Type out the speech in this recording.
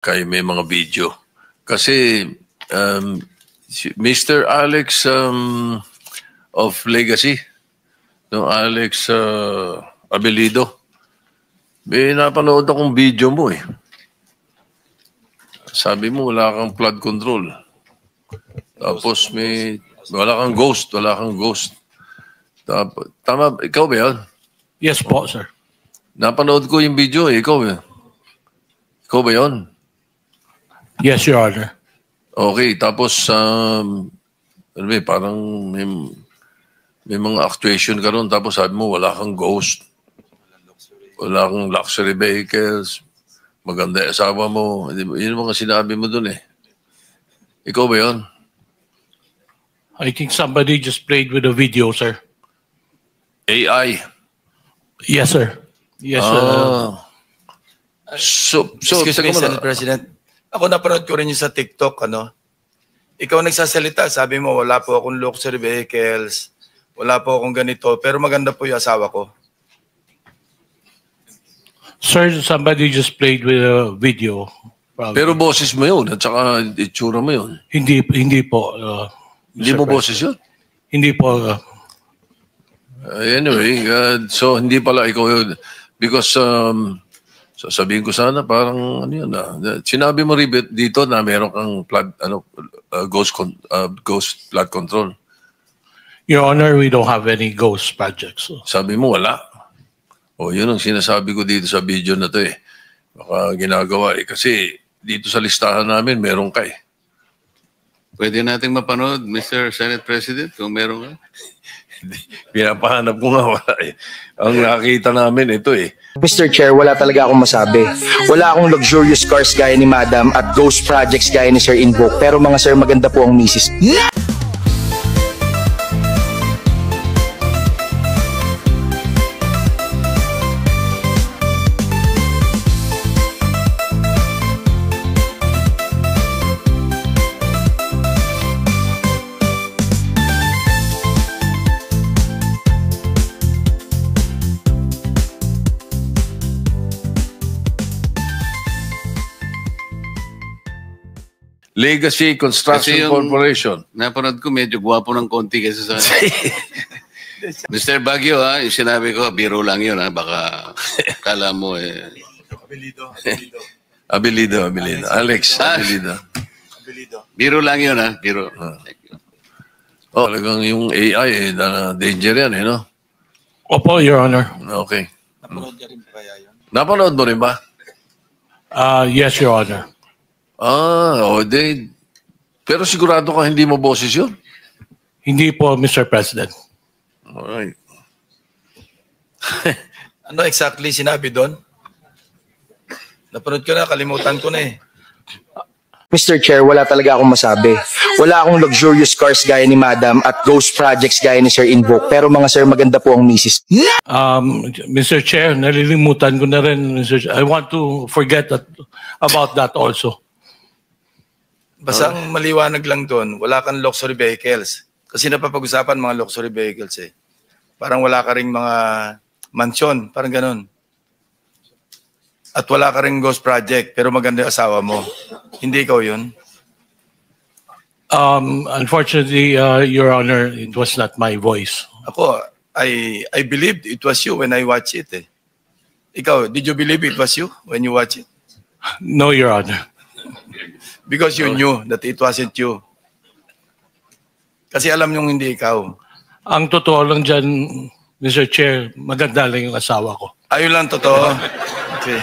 kay may mga video. Kasi Mr. Alex of Legacy, no, Alex Abelido, may napanood akong video mo eh. Sabi mo wala kang flood control. Tapos wala kang ghost. Tama, ikaw ba yan? Yes po, sir. Napanood ko yung video eh, ikaw ba? Ikaw ba yun? Yes, Your Honor. Okay, tapos parang may mga actuation ka ron, tapos sabi mo wala kang ghost, wala kang luxury vehicles, maganda yung asawa mo. Yun mga sinabi mo dun eh. Ikaw ba yun? I think somebody just played with the video, sir. AI? Yes, sir. Yes, So, excuse me, Senate President. Ako napanood ko rin yung sa TikTok, ano? Ikaw nagsasalita, sabi mo, wala po akong luxury vehicles, wala po akong ganito, pero maganda po yung asawa ko. Sir, somebody just played with a video. Probably. Pero boses mo yun, at saka itsura mo yun. Hindi po. Hindi mo boses yun? Hindi po. Anyway, so hindi pala ikaw yun. Because sasabihin ko sana parang ano yun sinabi mo Ribet dito na meron kang flood ghost flood control. Your Honor, we don't have any ghost projects. So. Sabi mo wala. O yun ang sinasabi ko dito sa video na to eh. Baka ginagawa eh. Kasi dito sa listahan namin meron ka eh. Pwede nating mapanood, Mr. Senate President, kung meron ka? Pinapahanap ko nga wala eh. Ang nakita namin ito eh. Mr. Chair, wala talaga akong masabi. Wala akong luxurious cars gaya ni Madam at ghost projects gaya ni Sir Invoke. Pero mga sir, maganda po ang misis. Legacy Construction Corporation. Napanood ko, medyo gwapo ng konti kasi sa... Mr. Baguio, ha, yung sinabi ko, biro lang yun, ha, baka kala mo eh... Abelido. Alex Abelido. Biro lang yun, ha, biro. Oh, talagang yung AI eh, danger yan eh, no? Opo, Your Honor. Okay. Napanood niya rin pa kaya yun? Napanood mo rin ba? Yes, Your Honor. Pero sigurado ka hindi mo boses yun? Hindi po, Mr. President. Alright. Ano exactly sinabi doon? Napanood ko na, kalimutan ko na eh. Mr. Chair, wala talaga akong masabi. Wala akong luxurious cars gaya ni Madam at ghost projects gaya ni Sir Invoke. Pero mga sir, maganda po ang misis. Mr. Chair, nalilimutan ko na rin, Mr. Chair. I want to forget about that also. Basta ang maliwanag lang doon, wala kang luxury vehicles. Kasi napapag-usapan mga luxury vehicles eh. Parang wala ka ring mga mansion, parang ganun. At wala ka ring ghost project, pero maganda yung asawa mo. Hindi ikaw yun? Unfortunately, Your Honor, it was not my voice. Ako, I believed it was you when I watched it eh. Ikaw, did you believe it was you when you watched it? No, Your Honor. Because you knew that it wasn't you. Kasi alam niyong hindi ikaw. Ang totoo lang dyan, Mr. Chair, maganda lang yung asawa ko. Ayun lang totoo. Okay.